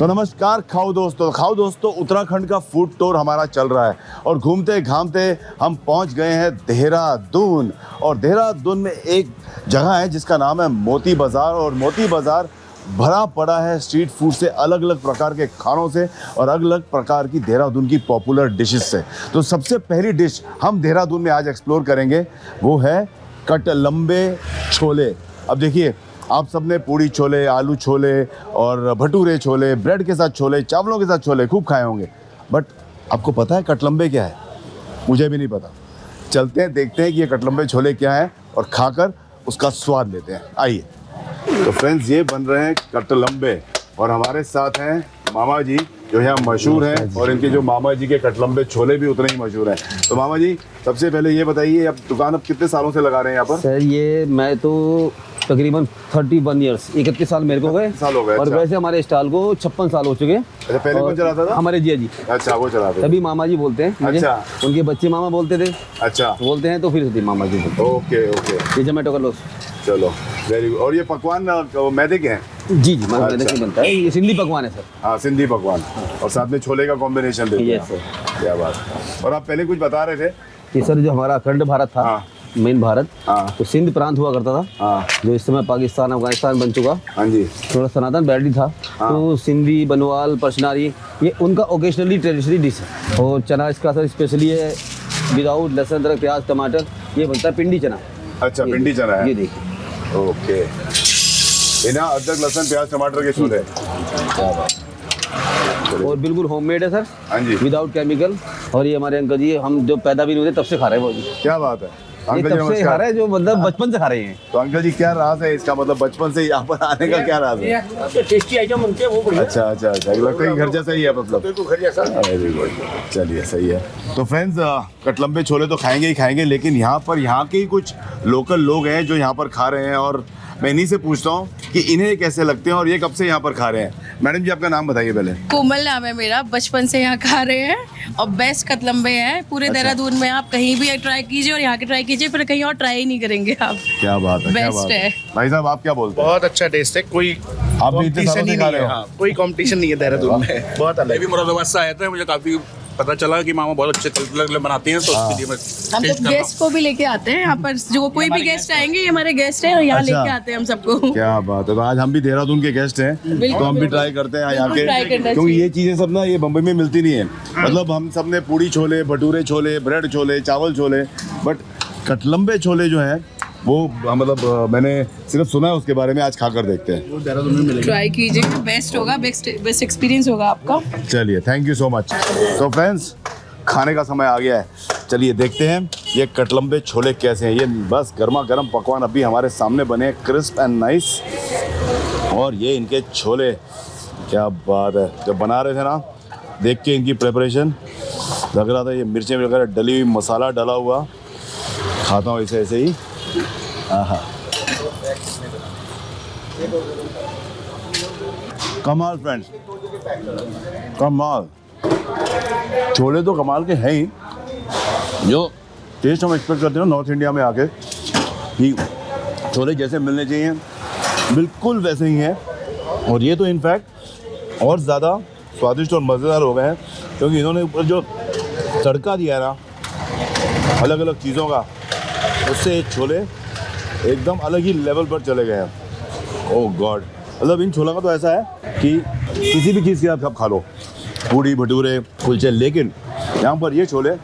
तो नमस्कार खाओ दोस्तों उत्तराखंड का फूड टूर हमारा चल रहा है और घूमते घामते हम पहुंच गए हैं देहरादून। और देहरादून में एक जगह है जिसका नाम है मोती बाज़ार। और मोती बाज़ार भरा पड़ा है स्ट्रीट फूड से, अलग अलग प्रकार के खानों से और अलग अलग प्रकार की देहरादून की पॉपुलर डिशेस से। तो सबसे पहली डिश हम देहरादून में आज एक्सप्लोर करेंगे वो है कटलम्बे छोले। अब देखिए, आप सबने पूड़ी छोले, आलू छोले और भटूरे छोले, ब्रेड के साथ छोले, चावलों के साथ छोले खूब खाए होंगे, बट आपको पता है कटलम्बे क्या है? मुझे भी नहीं पता। चलते हैं, देखते हैं कि ये कटलम्बे छोले क्या है और खाकर उसका स्वाद लेते हैं। आइए। तो फ्रेंड्स, ये बन रहे हैं कटलम्बे और हमारे साथ हैं मामा जी जो यहाँ मशहूर हैं और इनके जो मामा जी के कटलम्बे छोले भी उतने ही मशहूर हैं। तो मामा जी, सबसे पहले ये बताइए, अब दुकान अब कितने सालों से लगा रहे हैं यहाँ पर? सर ये मैं तो तकरीबन 31 ईयर्स 31 साल मेरे को गए साल हो गए। और अच्छा। वैसे हमारे स्टॉल को 56 साल हो चुके हैं। अच्छा, पहले कौन चलाता था? हमारे जिया जी। अच्छा, वो चलाते थे। तभी मामा जी बोलते हैं मुझे। अच्छा। उनके बच्चे मामा बोलते थे। अच्छा, बोलते हैं तो फिर से मामा जी बोलते ओके ओके, हैं। ये जोमेटो का लोग। चलो वेरी गुड। और ये पकवान मैदे के हैं? जी जी, मैंने अच्छा। से बनता है। ये सिंधी पकवान है सर। हाँ, सिंधी पकवान और साथ में छोले का कॉम्बिनेशन देते हैं। Yes sir. क्या बात। और आप पहले कुछ बता रहे थे? ये सर जो हमारा अखंड भारत था, हाँ। मेन भारत, हाँ। तो सिंध प्रांत हुआ करता था, हाँ जो इस समय पाकिस्तान अफगानिस्तान बन चुका। हाँ जी। थोड़ा सनातन बैटरी था। हाँ। तो सिंधी, बनवाल, परसनारी, ये उनका ओकेजनली ट्रेडिशनली डिश है। और चना इसका सर स्पेशली है, विदाउट लहसुन, अदरक, प्याज, टमाटर। ये बनता है पिंडी चना। अच्छा, पिंडी चना है। ये देखिए। ओके, बिना अदरक, लहसुन, प्याज, टमाटर के छोले। क्या बात। और बिल्कुल होममेड है सर, हाँ जी। Without chemical. और ये हमारे अंकल जी, हम जो पैदा भी नहीं होते तब से खा रहे हैं वो जी। क्या बात है। ये अंकल जी तब से खा नमस्कार। रहे हैं, जो मतलब बचपन से खा रहे हैं। तो अंकल जी, क्या राज है इसका? मतलब बचपन से यहाँ पर आने का क्या राज है? टेस्टी आइटम बनते हैं वो बढ़िया। अच्छा अच्छा अच्छा, लगता है कि घर जैसा ही है मतलब। बिल्कुल घर जैसा। वेरी गुड, चलिए सही है। तो फ्रेंड्स, कटलम्बे छोले तो खाएंगे ही खाएंगे, लेकिन यहाँ पर यहाँ के ही कुछ लोकल लोग हैं जो यहाँ पर खा रहे हैं और मैं इन्हीं से पूछता हूँ कि इन्हें कैसे लगते हैं और ये कब से यहाँ पर खा रहे हैं। मैडम जी, आपका नाम बताइए पहले। कोमल नाम है मेरा, बचपन से यहाँ खा रहे हैं और बेस्ट कतलम्बे हैं पूरे अच्छा। देहरादून में। आप कहीं भी ट्राई कीजिए और यहाँ के ट्राई कीजिए, फिर कहीं और ट्राई ही नहीं करेंगे आप। क्या बात है, क्या Best बात है। है। भाई साहब, आप क्या बोलते हैं? बहुत अच्छा टेस्ट है। कोई आप भी इतने सालों competition से ही खा नहीं रहे है। हो? हाँ, कोई कंपटीशन नहीं है देहरादून में। बहुत मैं अलग भी मुरादाबाद से आया था, मुझे काफी पता चला कि मामा बहुत अच्छे कलकत्ते बनाते हैं, तो उसके लिए मैं हम टेस्ट तो कर रहा गेस्ट को भी लेके आते हैं यहाँ पर, जो कोई भी गेस्ट आएंगे ये हमारे गेस्ट हैं और यहाँ अच्छा। लेके आते हैं हम सबको। क्या बात है। तो आज हम भी देहरादून के गेस्ट हैं, तो हम भी ट्राई करते हैं यहाँ बिल्कुल try के, करना क्योंकि चाहिए। ये चीज़ें सब ना ये बम्बई में मिलती नहीं है। मतलब हम सब ने पूड़ी छोले, भटूरे छोले, ब्रेड छोले, चावल छोले, बट कटलम्बे छोले जो हैं वो मतलब मैंने सिर्फ सुना है उसके बारे में। आज खाकर देखते हैं। वो देहरादून में मिलेगा। ट्राई कीजिए, बेस्ट होगा, बेस्ट एक्सपीरियंस होगा आपका। चलिए, थैंक यू सो मच। तो फ्रेंड्स, खाने का समय आ गया है। चलिए देखते हैं ये कटलम्बे छोले कैसे हैं। ये बस गर्मा गर्म पकवान अभी हमारे सामने बने, क्रिस्प एंड नाइस। और ये इनके छोले, क्या बात है। जब बना रहे थे ना, देख के इनकी प्रिपरेशन लग रहा था ये मिर्चें वगैरह डली हुई, मसाला डला हुआ। खाता हूँ ऐसे ऐसे ही। आहा, कमाल फ्रेंड्स, कमाल। छोले तो कमाल के हैं ही। जो टेस्ट हम एक्सपेक्ट करते हैं नॉर्थ इंडिया में आके कि छोले जैसे मिलने चाहिए बिल्कुल वैसे ही हैं। और ये तो इनफैक्ट और ज़्यादा स्वादिष्ट और मज़ेदार हो गए हैं, क्योंकि इन्होंने ऊपर जो तड़का दिया है ना अलग अलग चीज़ों का, उससे ये छोले एकदम अलग ही लेवल पर चले गए हैं। ओह गॉड, मतलब इन छोलों का तो ऐसा है कि किसी भी चीज़ के साथ आप खा लो, पूड़ी, भटूरे, कुलचे, लेकिन यहाँ पर ये छोले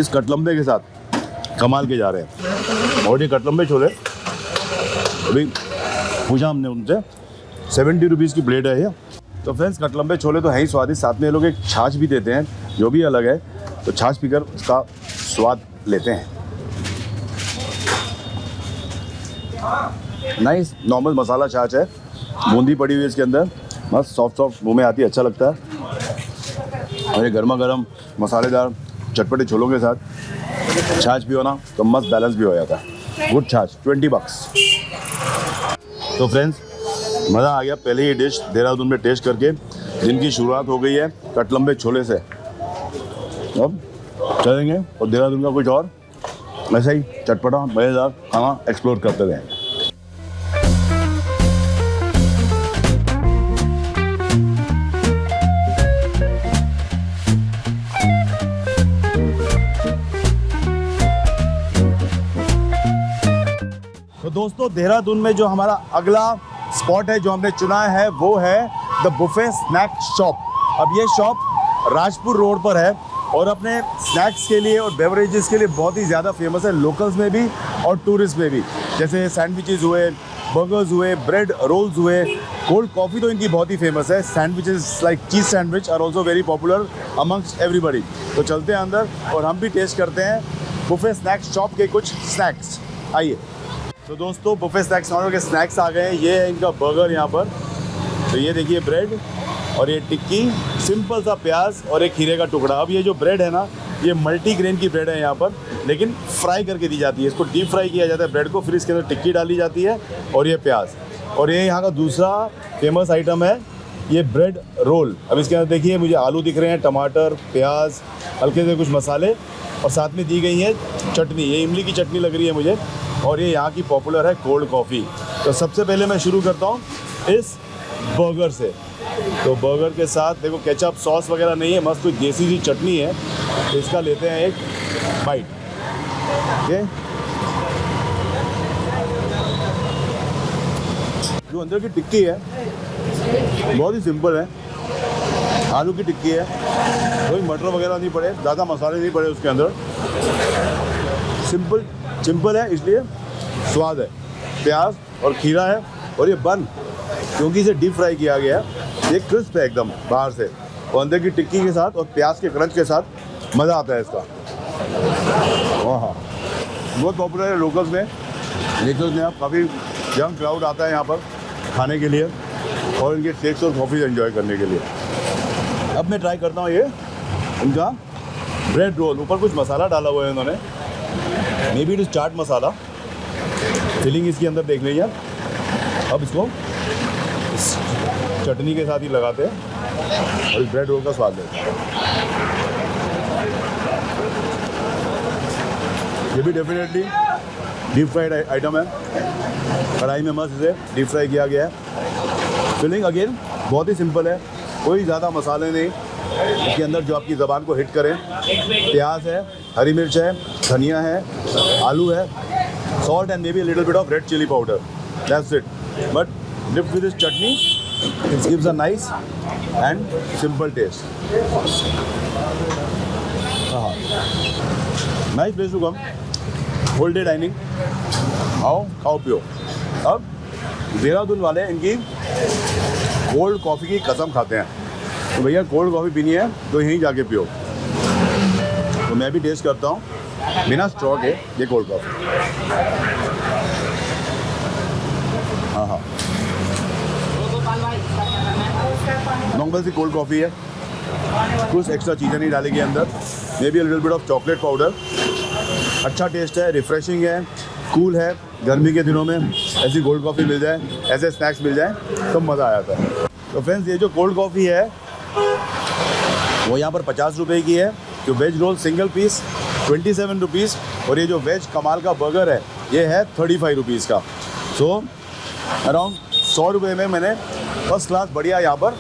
इस कटलम्बे के साथ कमाल के जा रहे हैं। और ये कटलम्बे छोले अभी पूछा हमने उनसे, 70 रुपीज़ की प्लेट है ये। तो फ्रेंड्स, कटलम्बे छोले तो है ही स्वादिष्ट, साथ में ये लोग एक छाछ भी देते हैं जो भी अलग है। तो छाछ पीकर उसका स्वाद लेते हैं। नाइस नॉर्मल मसाला छाछ है, बूंदी पड़ी हुई है इसके अंदर, मस्त सॉफ्ट सॉफ्ट मुंह में आती है, अच्छा लगता है। और ये गर्मा गर्म मसालेदार चटपटे छोलों के साथ छाछ भी हो ना तो मस्त बैलेंस भी हो जाता है। गुड छाछ, 20 bucks। तो फ्रेंड्स, मज़ा आ गया पहले ही डिश देहरादून में टेस्ट करके। दिन की शुरुआत हो गई है कटलम्बे छोले से। अब चलेंगे और देहरादून का कुछ और ऐसा ही चटपटा मज़ेदार खाना एक्सप्लोर करते रहेंगे। दोस्तों देहरादून में जो हमारा अगला स्पॉट है जो हमने चुना है वो है द बुफे स्नैक शॉप। अब ये शॉप राजपुर रोड पर है और अपने स्नैक्स के लिए और बेवरेजेस के लिए बहुत ही ज़्यादा फेमस है, लोकल्स में भी और टूरिस्ट में भी। जैसे सैंडविचेस हुए, बर्गर्स हुए, ब्रेड रोल्स हुए, कोल्ड कॉफ़ी तो इनकी बहुत ही फेमस है। Sandwiches like cheese sandwich are also very popular amongst everybody. तो चलते हैं अंदर और हम भी टेस्ट करते हैं बुफे स्नैक शॉप के कुछ स्नैक्स। आइए। तो दोस्तों बुफे स्नैक्स के स्नैक्स आ गए हैं। ये है इनका बर्गर यहाँ पर। तो ये देखिए ब्रेड और ये टिक्की, सिंपल सा प्याज और एक खीरे का टुकड़ा। अब ये जो ब्रेड है ना, ये मल्टी ग्रेन की ब्रेड है यहाँ पर, लेकिन फ्राई करके दी जाती है। इसको डीप फ्राई किया जाता है ब्रेड को, फिर इसके अंदर टिक्की डाली जाती है और ये प्याज। और ये यहाँ का दूसरा फेमस आइटम है ये ब्रेड रोल। अब इसके अंदर देखिए मुझे आलू दिख रहे हैं, टमाटर, प्याज, हल्के से कुछ मसाले और साथ में दी गई है चटनी। ये इमली की चटनी लग रही है मुझे। और ये यहाँ की पॉपुलर है कोल्ड कॉफ़ी। तो सबसे पहले मैं शुरू करता हूँ इस बर्गर से। तो बर्गर के साथ देखो केचप सॉस वगैरह नहीं है, मस्त कोई देसी सी चटनी है। तो इसका लेते हैं एक बाइट। ओके, जो अंदर की टिक्की है बहुत ही सिंपल है। आलू की टिक्की है, कोई मटर वगैरह नहीं पड़े, ज़्यादा मसाले नहीं पड़े उसके अंदर। सिंपल है इसलिए स्वाद है। प्याज और खीरा है और ये बन क्योंकि इसे डीप फ्राई किया गया है, ये क्रिस्प है एकदम बाहर से और अंदर की टिक्की के साथ और प्याज के क्रंच के साथ मज़ा आता है इसका। हाँ, बहुत पॉपुलर है लोकल्स में। लोकल्स में आप काफ़ी यंग क्राउड आता है यहाँ पर खाने के लिए और इनके शेक्स और कॉफ़ी एंजॉय करने के लिए। अब मैं ट्राई करता हूँ ये इनका ब्रेड रोल। ऊपर कुछ मसाला डाला हुआ है इन्होंने, maybe it is chaat masala. Filling इसके अंदर देख लीजिए। अब इसको इस चटनी के साथ ही लगाते हैं और इस ब्रेड रोल का स्वाद लेते हैं। ये भी डेफिनेटली डीप फ्राइड आइटम है। कढ़ाई में मस्त इसे डीप फ्राई किया गया है। फिलिंग अगेन बहुत ही सिंपल है, कोई ज़्यादा मसाले नहीं। इसके अंदर जो आपकी ज़बान को हिट करें, प्याज है, हरी मिर्च है, धनिया है, आलू है, salt and maybe little bit of red chilli powder, that's it. But dipped with this chutney it gives a nice and simple taste. हाँ, nice place to come, whole day dining. आओ खाओ पियो। अब देहरादून वाले इनकी कोल्ड कॉफ़ी की कसम खाते हैं। तो भैया कोल्ड कॉफ़ी पीनी है तो यहीं जाके पियो। तो मैं भी टेस्ट करता हूँ बिना स्ट्रॉ के ये कोल्ड कॉफ़ी। हाँ, नॉर्मल सी कोल्ड कॉफ़ी है, कुछ एक्स्ट्रा चीज़ें नहीं डालेगी अंदर। May be a little bit of chocolate powder. अच्छा टेस्ट है, रिफ्रेशिंग है, कूल है। गर्मी के दिनों में ऐसी कोल्ड कॉफ़ी मिल जाए, ऐसे स्नैक्स मिल जाए तो मज़ा आ जाता है। तो फ्रेंड्स ये जो कोल्ड कॉफ़ी है वो यहाँ पर 50 रुपये की है। जो veg roll single piece 27 rupees और ये जो वेज कमाल का बर्गर है ये है 35 रुपीज़ का। सो अराउंड 100 रुपये में मैंने फर्स्ट क्लास बढ़िया यहाँ पर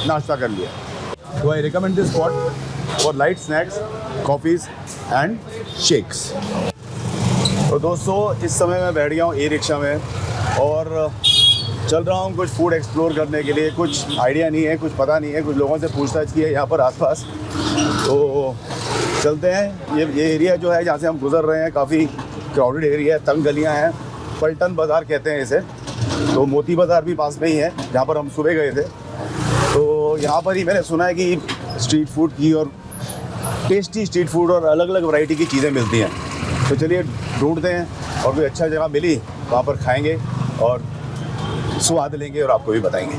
नाश्ता कर लिया। तो I recommend this spot for light snacks, coffees and shakes. तो दोस्तों इस समय मैं बैठ गया हूँ ई रिक्शा में और चल रहा हूँ कुछ फूड एक्सप्लोर करने के लिए। कुछ आइडिया नहीं है, कुछ पता नहीं है, कुछ लोगों से पूछताछ की है यहाँ पर आसपास। तो चलते हैं। ये एरिया जो है जहाँ से हम गुजर रहे हैं काफ़ी क्राउडेड एरिया है, तंग गलियाँ हैं, पलटन बाज़ार कहते हैं इसे। तो मोती बाज़ार भी पास में ही है जहाँ पर हम सुबह गए थे। तो यहाँ पर ही मैंने सुना है कि स्ट्रीट फूड की और टेस्टी स्ट्रीट फूड और अलग अलग वैरायटी की चीज़ें मिलती हैं। तो चलिए ढूंढते हैं और कोई अच्छा जगह मिली वहाँ पर खाएंगे और स्वाद लेंगे और आपको भी बताएंगे।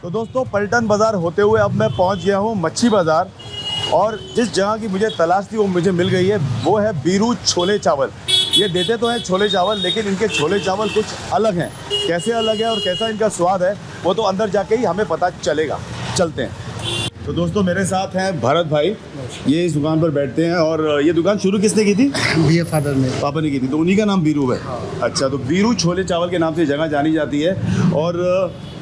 तो दोस्तों पलटन बाज़ार होते हुए अब मैं पहुँच गया हूँ मच्छी बाज़ार और जिस जगह की मुझे तलाश थी वो मुझे मिल गई है। वो है बीरू छोले चावल। ये देते तो हैं छोले चावल लेकिन इनके छोले चावल कुछ अलग हैं। कैसे अलग है और कैसा इनका स्वाद है वो तो अंदर जाके ही हमें पता चलेगा। चलते हैं। तो दोस्तों मेरे साथ हैं भरत भाई, ये इस दुकान पर बैठते हैं। और ये दुकान शुरू किसने की थी? भैया फादर ने, पापा ने की थी। तो उन्हीं का नाम बीरू है। अच्छा, तो बीरू छोले चावल के नाम से जगह जानी जाती है। और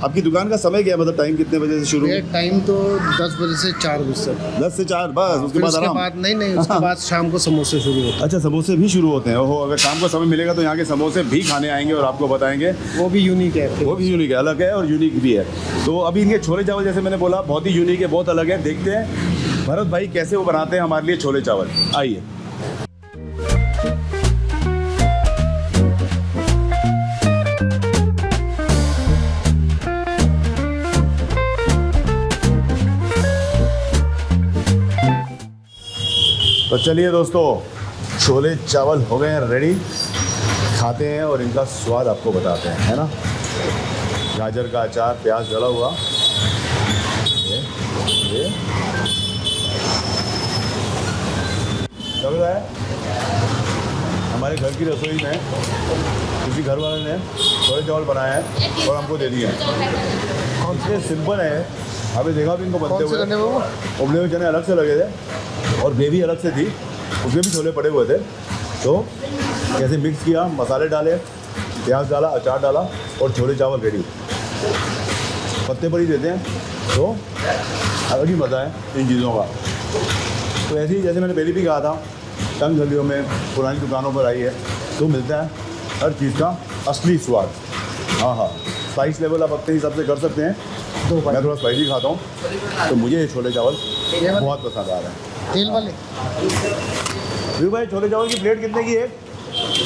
आपकी दुकान का समय क्या है, मतलब टाइम कितने बजे से शुरू? ये टाइम तो 10 बजे से 4 बजे तक। 10 से 4 बस, उसके फिर बाद उसके आराम? बाद नहीं उसके बाद शाम को समोसे शुरू होते अच्छा, समोसे भी शुरू होते हैं। ओहो, अगर शाम को समय मिलेगा तो यहाँ के समोसे भी खाने आएंगे और आपको बताएंगे। हैं, वो भी यूनिक है। वो भी यूनिक है, अलग है और यूनिक भी है। तो अभी इनके छोले चावल जैसे मैंने बोला बहुत ही यूनिक है, बहुत अलग है। देखते हैं भरत भाई कैसे वो बनाते हैं हमारे लिए छोले चावल। आइए। तो चलिए दोस्तों, छोले चावल हो गए हैं रेडी, खाते हैं और इनका स्वाद आपको बताते हैं, है ना। गाजर का अचार, प्याज डला हुआ, ये लग रहा है हमारे घर की रसोई में किसी घर वाले ने छोले चावल बनाए हैं और हमको दे दिए हैं। इतने सिंपल है, अभी देखा भी इनको बनते हुए। उबले हुए चने अलग से लगे थे और ग्रेवी अलग से थी, उसमें भी छोले पड़े हुए थे। तो कैसे मिक्स किया, मसाले डाले, प्याज डाला, अचार डाला और छोले चावल रेडी। पत्ते पर ही देते हैं तो अलग ही मज़ा है इन चीज़ों का। तो ऐसे ही जैसे मैंने पहले भी कहा था, तंग गलियों में पुरानी दुकानों पर आई है तो मिलता है हर चीज़ का असली स्वाद। हाँ हाँ, स्पाइस लेवल आप अपने हिसाब से कर सकते हैं। तो मैं थोड़ा स्पाइसी खाता हूँ, तो मुझे ये छोले चावल बहुत पसंद आ रहा है। तेल वाले फिर भाई, छोले चावल की प्लेट कितने की है?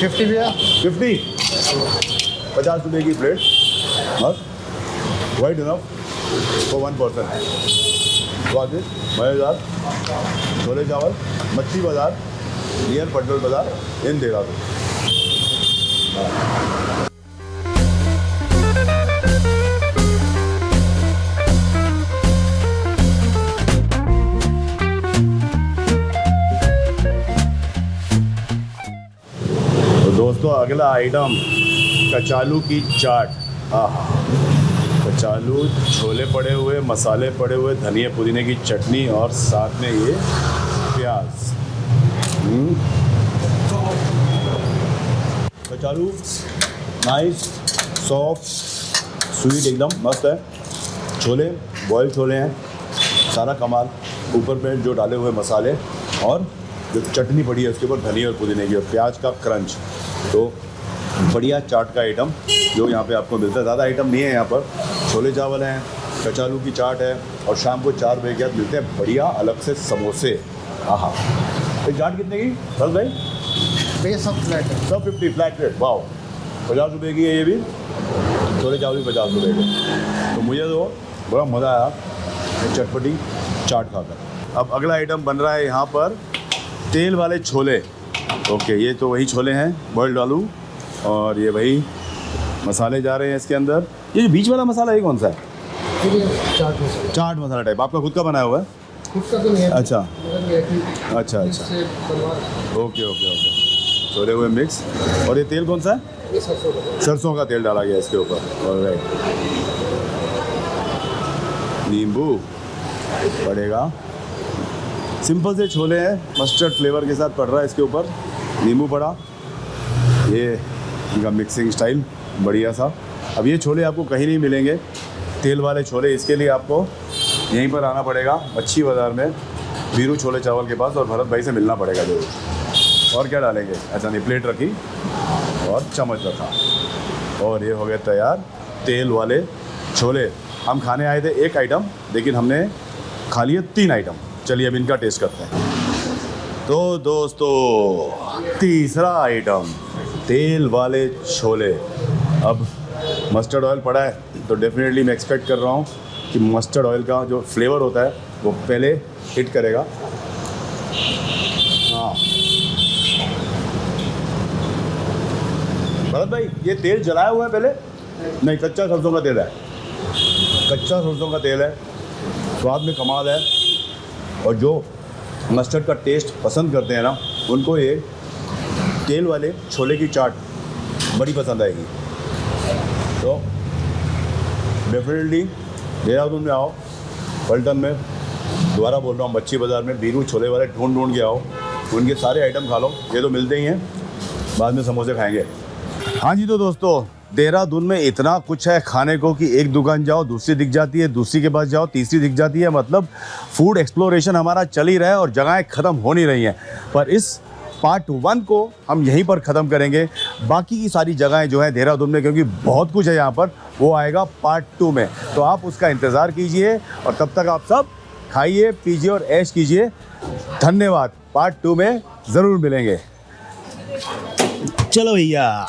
50 भैया। 50, 50 रुपये की प्लेट, बस वाइड इनफ फॉर 1 पर्सन। स्वादिष्ट मज़ेदार छोले चावल, मच्छी बाज़ार नियर पटल बाज़ार इन देहरादून। तो दोस्तों, अगला आइटम कचालू की चाट। कचालू, छोले पड़े हुए, मसाले पड़े हुए, धनिया पुदीने की चटनी और साथ में ये प्याज। कचालू नाइस, सॉफ्ट, स्वीट, एकदम मस्त है। छोले बॉयल छोले हैं, सारा कमाल। ऊपर पे जो डाले हुए मसाले और जो चटनी पड़ी है उसके ऊपर धनिया और पुदीने की और प्याज का क्रंच। तो बढ़िया चाट का आइटम जो यहाँ पे आपको मिलता है। ज़्यादा आइटम नहीं है यहाँ पर, छोले चावल हैं, कचालू की चाट है और शाम को 4 बजे के बाद मिलते हैं बढ़िया अलग से समोसे। हाँ, तो चाट कितने की सर भाई? भैया सब फ्लैट है। सब 50 फ्लैट रेट। वाह, 50 रुपये की है ये भी, छोले चावल भी 50 रुपये के। तो मुझे तो बड़ा मज़ा आया ये चटपटी चाट खाकर। अब अगला आइटम बन रहा है यहाँ पर तेल वाले छोले। ओके, ये तो वही छोले हैं बॉइल्ड आलू और ये वही मसाले जा रहे हैं इसके अंदर। ये जो बीच वाला मसाला ये कौन सा है? चाट मसाला। चाट मसाला टाइप, आपका खुद का बनाया हुआ है? खुद का तो नहीं है। अच्छा मगर ये कि अच्छा अच्छा, इससे बनवा ओके ओके ओके। छोले हुए मिक्स। और ये तेल कौन सा है? ये सरसों का। सरसों का तेल डाला गया इसके ऊपर। ऑलराइट, नींबू पड़ेगा। सिंपल से छोले हैं, मस्टर्ड फ्लेवर के साथ पड़ रहा है इसके ऊपर, नींबू पड़ा। ये इनका मिक्सिंग स्टाइल बढ़िया सा। अब ये छोले आपको कहीं नहीं मिलेंगे, तेल वाले छोले। इसके लिए आपको यहीं पर आना पड़ेगा मच्छी बाज़ार में, वीरू छोले चावल के पास, और भरत भाई से मिलना पड़ेगा जरूर। और क्या डालेंगे? अच्छा नहीं, प्लेट रखी और चम्मच रखा और ये हो गया तैयार तेल वाले छोले। हम खाने आए थे एक आइटम, लेकिन हमने खा लिए 3 आइटम। चलिए अब इनका टेस्ट करते हैं। तो दोस्तों, तीसरा आइटम तेल वाले छोले। अब मस्टर्ड ऑयल पड़ा है तो डेफिनेटली मैं एक्सपेक्ट कर रहा हूँ कि मस्टर्ड ऑयल का जो फ्लेवर होता है वो पहले हिट करेगा। हाँ भरत भाई, ये तेल जलाया हुआ है पहले? नहीं, कच्चा सरसों का तेल है। कच्चा सरसों का तेल है, स्वाद में कमाल है। और जो मस्टर्ड का टेस्ट पसंद करते हैं ना, उनको ये तेल वाले छोले की चाट बड़ी पसंद आएगी। तो डेफिनेटली देहरादून में आओ, पलटन में, दोबारा बोल रहा हूँ मच्छी बाज़ार में वीरू छोले वाले ढूंढ के आओ, उनके सारे आइटम खा लो। ये तो मिलते ही हैं, बाद में समोसे खाएंगे। हाँ जी, तो दोस्तों देहरादून में इतना कुछ है खाने को कि एक दुकान जाओ दूसरी दिख जाती है, दूसरी के पास जाओ तीसरी दिख जाती है। मतलब फूड एक्सप्लोरेशन हमारा चल ही रहा है और जगहें ख़त्म हो नहीं रही हैं। पर इस पार्ट 1 को हम यहीं पर ख़त्म करेंगे। बाकी की सारी जगहें जो है देहरादून में, क्योंकि बहुत कुछ है यहाँ पर, वो आएगा पार्ट 2 में। तो आप उसका इंतज़ार कीजिए और तब तक आप सब खाइए पीजिए और ऐश कीजिए। धन्यवाद। पार्ट 2 में ज़रूर मिलेंगे। चलो भैया।